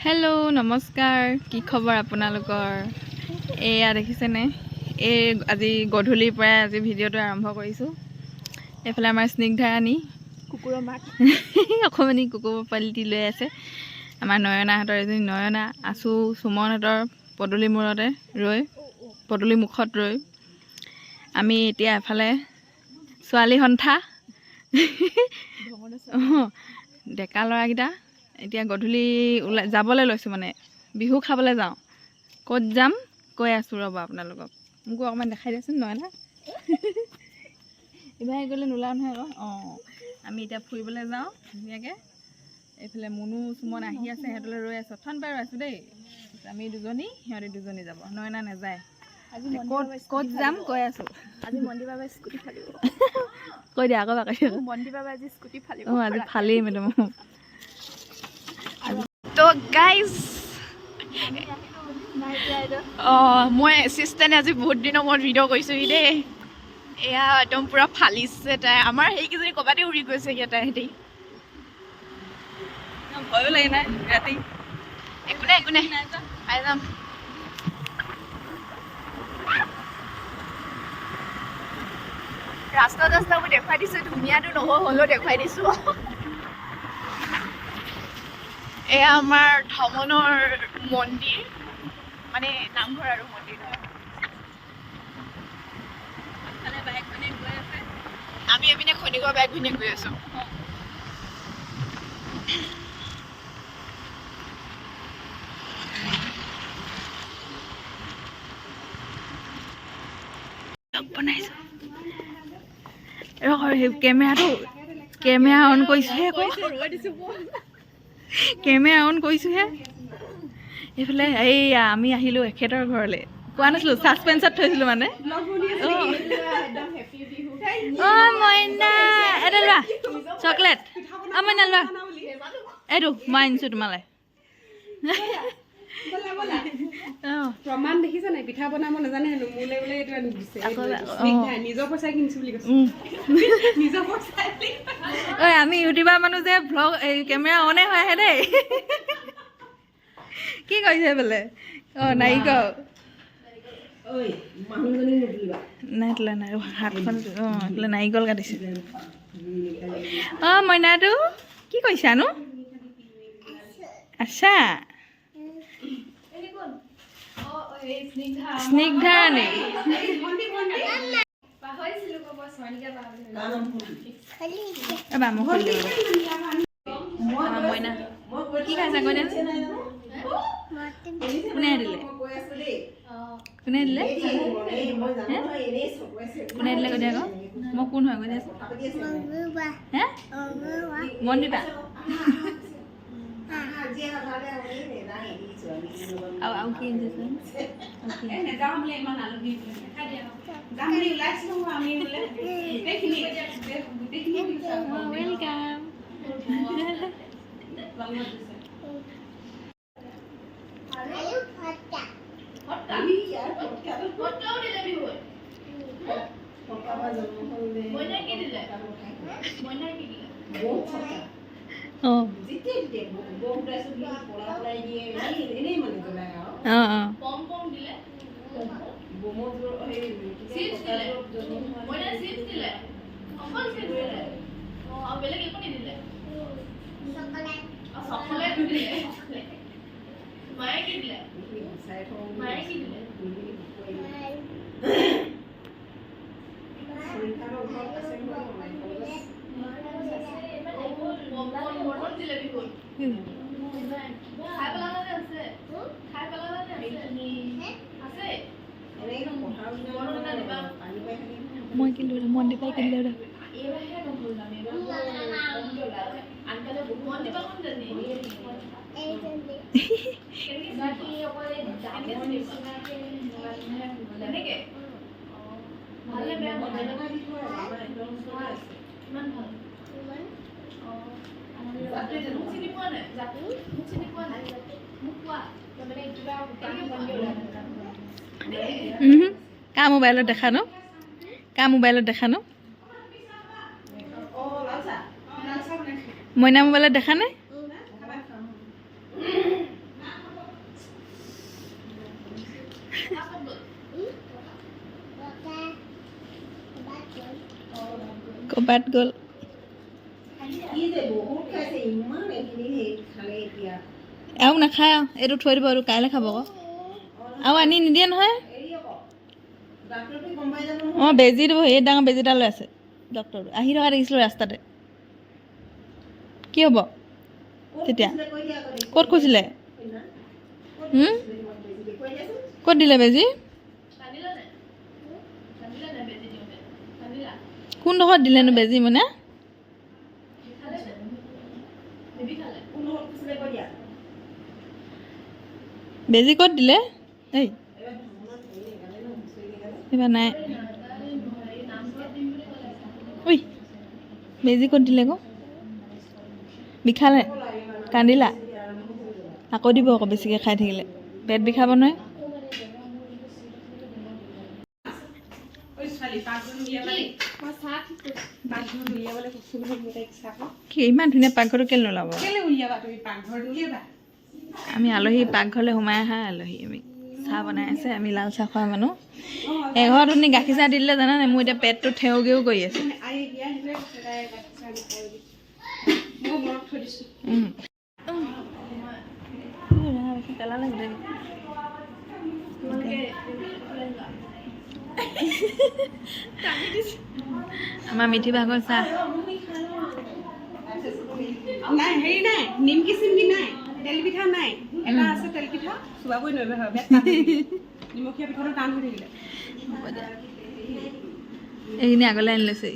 Hello' নমস্কাৰ, কি খবৰ আপোনালোকৰ? এয়া দেখিছেনে, আজি গধূলিৰ পৰাই আজি ভিডিঅ'টো আৰম্ভ কৰিছোঁ। এইফালে আমাৰ স্নিগ্ধাৰাণী কুকুৰৰ মাক অকণমানি কুকুৰ পোৱালিটি লৈ আছে। আমাৰ নয়নাহঁতৰ এজনী নয়না, আচু সুমনহঁতৰ পদূলি মূৰতে পদূলি মুখত ৰৈ। আমি এতিয়া এফালে ছোৱালী সন্থা ডেকা ল'ৰাকেইটা এতিয়া গধূলি যাবলৈ লৈছোঁ, মানে বিহু খাবলৈ যাওঁ। ক'ত যাম কৈ আছোঁ ৰ'ব আপোনালোকক। মোকো অকণমান দেখাই দিয়কচোন নয়না। ইভাগে গ'লে নোলাওঁ নহয় আকৌ। আমি এতিয়া ফুৰিবলৈ যাওঁ ধুনীয়াকৈ। এইফালে মুনু সুমন আহি আছে, সিহঁতলৈ ৰৈ আছোঁ। অথন পাই ৰৈ আছোঁ দেই। আমি দুজনী, সিহঁতি দুজনী যাব, নয়না নাযায়। ক'ত যাম কৈ আছোঁ। আজি মন্দিৰ বাবাই স্কুটি ফালিব। কৈ দিয়া আকৌ বাকী মন্দিৰ বাবাই আজি স্কুটি ফালিব। আজি ফালি মেডাম। তো গাইজ মই এছিষ্টেণ্ট আজি বহুত দিনৰ মূৰত ভিডিঅ' কৰিছোঁহি দেই। এয়া একদম পূৰা ফালিছে তাই। আমাৰ সেইকেইজনী ক'ৰবাতে উৰি গৈছে তাই সিহঁতি। ভয়ো লাগে নাই ৰাতি। একো নাই পাই যাম। ৰাস্তা মই দেখুৱাই দিছোঁ, ধুনীয়াটো নহ'লেও দেখুৱাই দিছোঁ। এয়া আমাৰ ধমনৰ মন্দিৰ, মানে নামঘৰ আৰু মন্দিৰ নহয়। আমি এপিনে খনিকৰ বাইক পিনে গৈ আছোঁ। বনাইছোঁ কেমেৰা অন কৰিছোঁহে আকৌ। কেমেৰা অন কৰিছোঁহে। এইফালে এইয়া আমি আহিলোঁ এখেতৰ ঘৰলৈ। কোৱা নাছিলোঁ, ছাছপেন্সত থৈছিলোঁ মানে। মইনা এটা লোৱা চকলেট। মইনা লোৱা, এইটো মই আনিছোঁ তোমালৈ। প্ৰমাণ দেখিছা নাই? পিঠা বনাব নাজানে হেনো, মোলে বোলে এইটো আনি দিছে। নিজৰ পইচা কিনিছো বুলি কৈছে। নিজৰ পইচা। আমি ইউটিউবাৰ মানুহ যে ভ্লগ কেমেৰা অনে হৈ আহে দেই। কি কৰিছে বোলে? নাৰিকল নাই হাতখন এইফালে নাৰিকল কাটিছে। মইনাটো কি কৰিছানো? আচ্ছা, স্নিগ্ধাৰাণী মইনা কি খাইছা কৈ দিয়া। কোনে দিলে কোনে দিলে কৈ দিয়া আকৌ। মই কোন হয় কৈ দিয়াচোন। হে মন্দিৰা আৰু কি আনিছে? ৱেলকাম। মই কিনিলো মন্দিৰ পাই কিনিলো। কা মোবাইলত দেখা ন? কা মোবাইলত দেখা ন? মইনা মোবাইলত দেখা নাই ক'ৰবাত গ'ল আৰু নাখায় এইটো থৈ দিব আৰু কাইলৈ খাব আকৌ আৰু আনি নিদিয়ে নহয় অঁ বেজী দিব এই ডাঙৰ বেজী এটা লৈ আছে ডক্টৰটো আহি থকা দেখিছিলোঁ ৰাস্তাতে কি হ'ব তেতিয়া ক'ত কৈছিলে ক'ত দিলে বেজী কোনডোখৰত দিলেনো বেজী মানে বেজী ক'ত দিলে এই এইবাৰ নাই ঐ বেজী ক'ত দিলে আকৌ বিষালে কান্দিলা আকৌ দিব আকৌ বেছিকৈ খাই থাকিলে পেট বিষাব নহয় কি ইমান ধুনীয়া পাকঘৰটো কেলৈ নোলাব আমি আলহী পাকঘৰলৈ সোমাই অহা আলহী আমি চাহ বনাই আছে আমি লাল চাহ খোৱা মানুহ এঘৰত শুনি গাখীৰ চাহ দি দিলে জানানে মোৰ এতিয়া পেটটো থেওগেও কৰি আছে আমাৰ মিঠি ভাগৰ চাহ নাই হেৰি নাই নিমকি চিমকি নাই তেল পিঠা নাই এটা আছে তেল পিঠা চুবাবই নোৱাৰিব নিমখীয়া পিঠাটো টান হৈ থাকিলে এইখিনি আগলৈ আনি লৈছে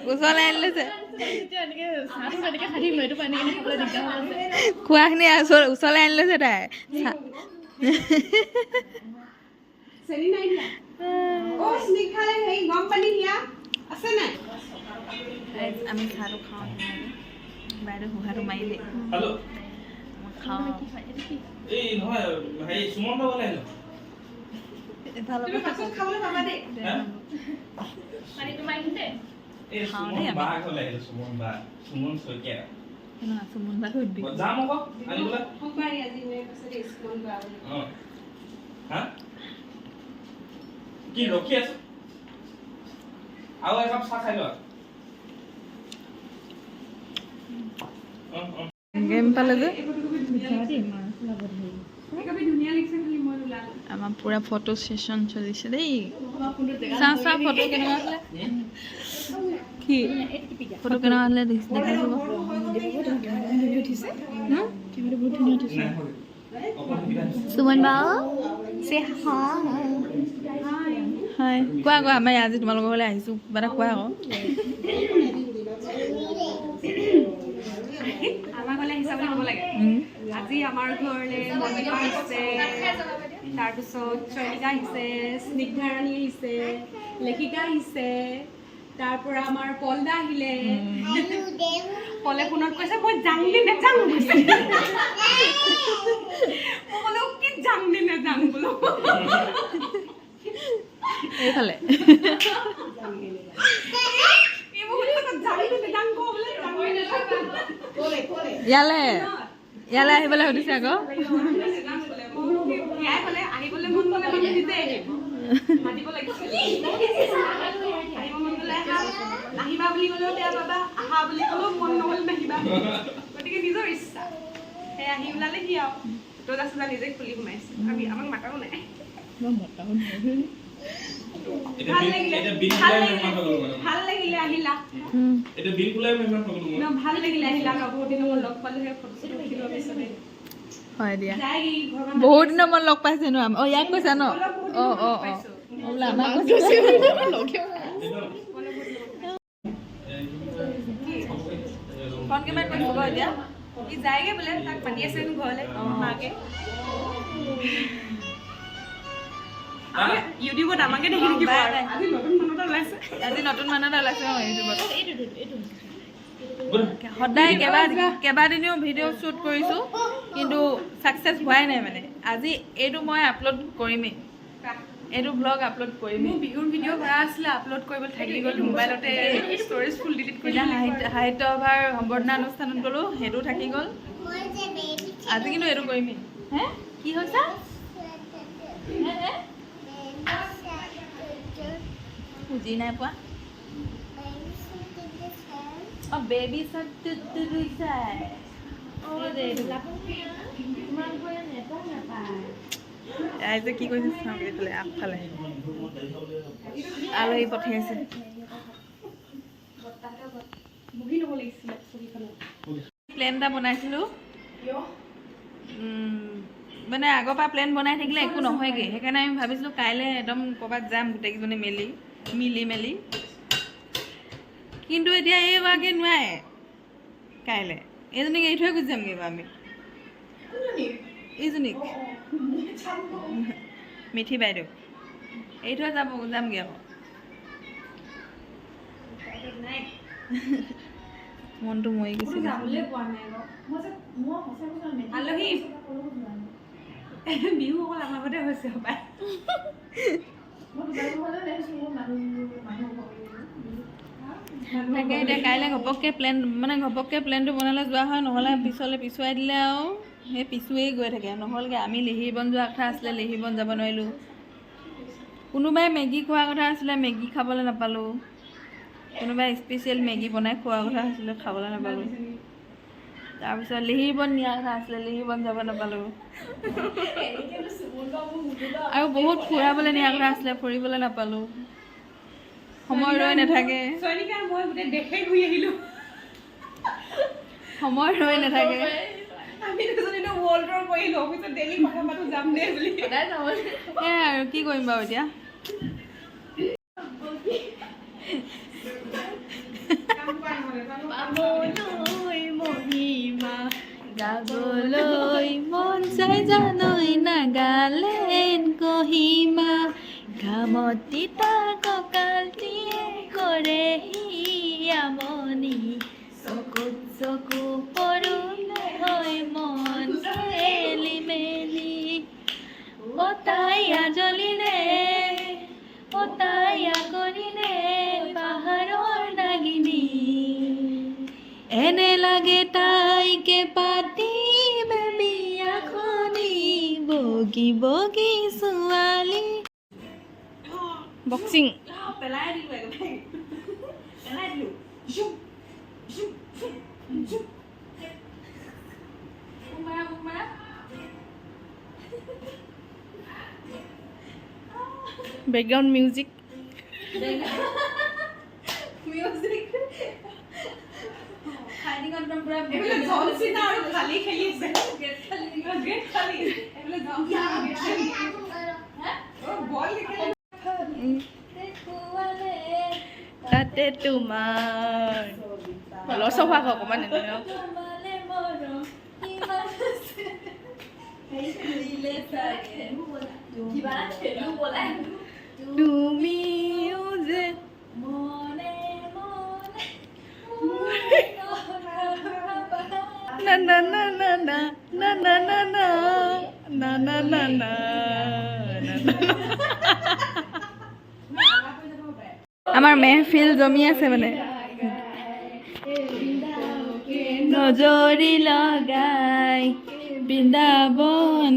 ওচৰলৈ আনি লৈছে খোৱাখিনি ওচৰলৈ আনি লৈছে তাই চেনি নাই দিয়া অ স্নিক খালে হেৰি গৰম পানী দিয়া আছে নাই আমি চাহটো খাওঁ বাইদেউ শুহাটো মাৰিলে খাওঁ এই নহয় হেৰি সুমন্ত বলে আহিলো তুমি পাছত খাবলৈ পাবা দেই পানীটো মাৰি দে এই সুমন বা ঘৰলৈ আহিলো সুমন শইকীয়া সুমন বা সুধবি যাম আকৌ আনিবলৈ সোমবাৰে আজি মই কৈছে দেই স্কুল বা অঁ হা কি ৰখি আছো আৰু একাপ চাহ খাই লোৱা গেম পালে যে আমাৰ পুৰা ফটো ছেশ্যন চলিছে দেই চাহ ফটো কেনেকুৱা আছিলে কি ফটো কেনেকুৱা আছিলে দেখাইছোঁ সুমন বা হয় কোৱা কোৱা আমি আজি তোমালোকৰ ঘৰলৈ আহিছোঁ কিবা এটা কোৱা আকৌ আমাৰ ঘৰলৈ আহিছা বুলি ক'ব লাগে আজি আমাৰ ঘৰলৈ মনিকা আহিছে তাৰপিছত চয়নিকা আহিছে স্নিগ্ধাৰাণী আহিছে লেখিকা আহিছে তাৰপৰা আমাৰ পলদা আহিলে পলে ফোনত কৈছে মই যাম নে নেযাম মই বোলো কি যাম নে নেযাম বোলো এইফালে ইয়ালৈ ইয়ালৈ আহিবলৈ সুধিছে আকৌ আহিবলৈ মন গ'লে মানে নিজে আহিম মাতিব লাগিছিল আহিব মন গ'লে আহিবা বুলি ক'লেও বেয়া পাবা আহা বুলি ক'লেও মন নগ'লে নাহিবা গতিকে নিজৰ ইচ্ছা সেই আহি ওলালে সি আৰু দৰ্জা চৰ্জা নিজে খুলি সোমাইছে আমি আমাক মাতাও নাই ভাল লাগিলে আহিলা ভাল লাগিলে আহিলা বহুত দিনৰ মূৰত লগ পালোহে ফটো চটো উঠিলো পিছতে হয় দিয়া বহুত দিনৰ মূৰত লগ পাইছে ন অঁ ইয়াক কৈছা ন অঁ অঁ অঁ বোলে আমাক কৈছে ফোন কিমান কৰিব এতিয়া ই যায়গে বোলে তাক মাতি আছে ঘৰলৈ মাকে ইউটিউবত আমাকে দেখি থাকিব আজি নতুন মানুহ এটা ওলাইছে অঁ ইউটিউবত সদায় কেইবাদিনো ভিডিঅ' শ্বুট কৰিছোঁ কিন্তু ছাকচেছ হোৱাই নাই মানে আজি এইটো মই আপলোড কৰিমেই এইটো ব্লগ আপলোড কৰিম মোৰ বিহুৰ ভিডিঅ' ভৰা আছিলে আপলোড কৰিবলৈ থাকি গ'ল মোবাইলতে ষ্ট'ৰেজ ফুল ডিলিট কৰি সাহিত্য সভাৰ সম্বৰ্ধনা অনুষ্ঠানত গ'লোঁ সেইটো থাকি গ'ল আজি কিন্তু এইটো কৰিমেই হে কি হৈছে বুজি নাই পোৱা অঁ বেবী ৰাইজে কি কৈছে চাওঁ এইফালে আগফালে আলহী পঠিয়াইছে বহি ল'ব লাগিছিলে ছবিখনত প্লেন এটা বনাইছিলোঁ মানে আগৰ পৰা প্লেন বনাই থাকিলে একো নহয়গৈ সেইকাৰণে আমি ভাবিছিলোঁ কাইলৈ একদম ক'ৰবাত যাম গোটেইকেইজনী মিলি মেলি কিন্তু এতিয়া এইগৰাকী নোৱাৰে কাইলৈ এইজনীক এৰি থৈ গুচি যামগৈ বাৰু আমি এইজনীক মিঠি বাইদেউ এৰি থৈ যামগৈ আকৌ মনটো মৰি গৈছে যাবলৈ পোৱা নাই আলহী বিহু অকল আমাৰ ঘৰতে হৈছে হপায় তাকে এতিয়া কাইলৈ ঘপককৈ প্লেনটো বনালে যোৱা হয় নহ'লে পিছলৈ পিছুৱাই দিলে আৰু সেই পিছুৱেই গৈ থাকে নহ'লগৈ আমি লিহিৰবন যোৱা কথা আছিলে লিহিৰবন যাব নোৱাৰিলোঁ কোনোবাই মেগী খোৱাৰ কথা আছিলে মেগী খাবলৈ নাপালোঁ কোনোবাই স্পেচিয়েল মেগী বনাই খোৱাৰ কথা আছিলে খাবলৈ নাপালোঁ তাৰপিছত লিহিৰবন নিয়াৰ কথা আছিলে লিহিৰবন যাব নাপালোঁ আৰু বহুত ফুৰাবলৈ নিয়াৰ কথা আছিলে ফুৰিবলৈ নাপালোঁ সময় ৰৈ নাথাকে চয়নিকা মই গোটেই দেশে ঘূৰি আহিলোঁ সময় ৰৈ নাথাকে আমি দুজনীতো ৱৰ্ল্ড টুৰ কৰিলোঁ পিছত ডেইলি কথা পাতো যাম দে বুলি সেয়াই আৰু কি কৰিম বাৰু এতিয়া যাবলৈ মন যায় জানৈ নাগালেণ্ড কহিমা ঘামত তিতা কঁকালটিয়ে কৰেহি আমনি চকুত চকু পৰোলে হয় মন খেলি মেলি অতাইয়া জ্বলিলে অতাইয়া কৰিলে পাহাৰৰ নাগিনী এনে লাগে তাইকে পাতিম বিয়াখনি বগী বগী ছোৱালী বক্সিং পেলাই দিলোঁ একেবাৰে পেলাই দিলোঁ বেকগ্ৰাউণ্ড মিউজিক খালি খেলি আছে গেট খালি তাতে তোমাৰ লচফা অকণমান তুমিও যে না না না না না না না না না না না না না আমাৰ মেহফিল জমি আছে মানে নজৰি লগাই বৃন্দাবন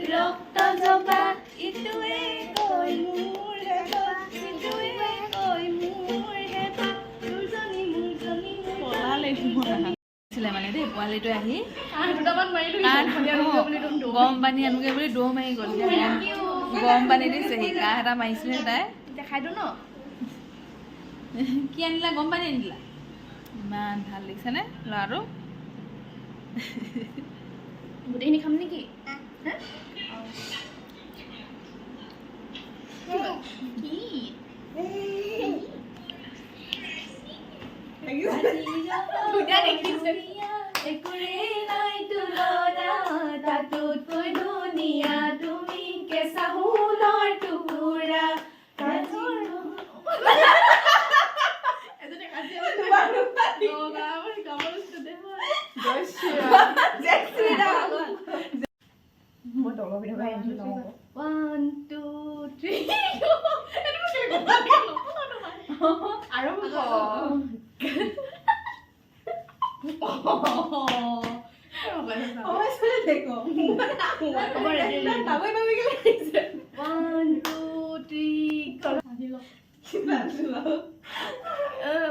ৰক্ত জবা ইটোৱে কৈ মোৰ হেপা ইটোৱে কৈ মোৰ হেপা মোৰজনী পলালে মানে দেই পোৱালিটোৱে আহি গৰম পানী আনোগে বুলি দৌৰ মাৰি গ'ল গৰম পানী দিছেহি কাহ এটা মাৰিছিলে তাই দেখাই দিওঁ ন কি আনিলা গৰম পানী আনিলা ইমান ভাল লাগিছেনে ল'ৰাটো গোটেইখিনি খাম নেকি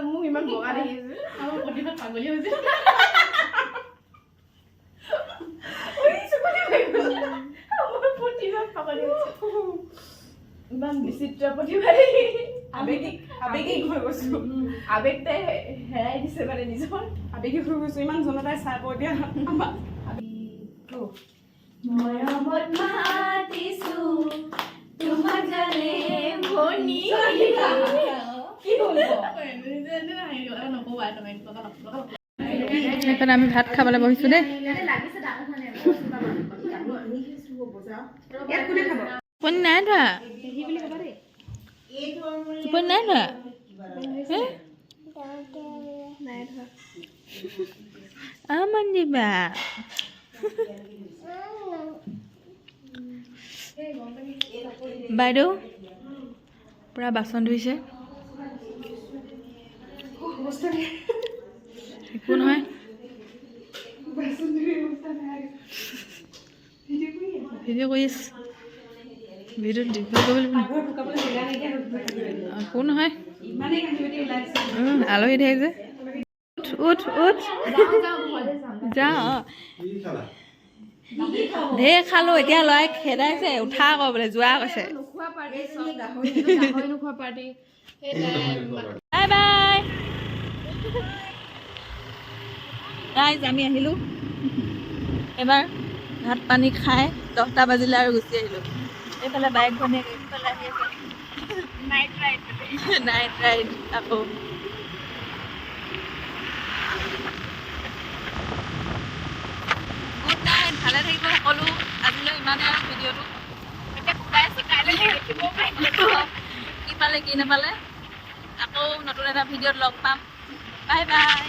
মোক ইমান বগা দেখিছে আমাৰ প্ৰতিভা পাগলী হৈছে ইমান বিচিত্ৰ প্ৰতিভা আবেগিক হৈ গৈছো আবেগটাই হেৰাই দিছে মানে নিজৰ আবেগিক হৈ গৈছো ইমান জনতাই চাব দিয়া আমাক মৰমত মাতিছো তোমাক জানে ভনী কি এইফালে আমি ভাত খাবলৈ বহিছোঁ দেই টোপনি নাই ধৰা টোপনি নাই ধৰা আমান দিবা বাইদেউ পূৰা বাচন ধুইছে একো নহয় ভিডিঅ' কৰি আছো ভিডিঅ'ত দীঘল কৰিবলৈ একো নহয় আলহী ধেৰ যে উঠ উঠ যা ঢেৰ খালো এতিয়া লৰাই খেদাইছে উঠা আকৌ বোলে যোৱা কৈছে বাই বাই গাইজ আমি আহিলোঁ এবাৰ ভাত পানী খাই 10টা বাজিলে আৰু গুচি আহিলোঁ এইফালে বাইক ভনীয়ে এইফালে আহি আছে নাইট ৰাইড আকৌ গুড নাইট ভালে থাকিব সকলো আজিলৈ ইমানে আৰু ভিডিঅ'টো কি পালে কি নাপালে আকৌ নতুন এটা ভিডিঅ'ত লগ পাম বাই বাই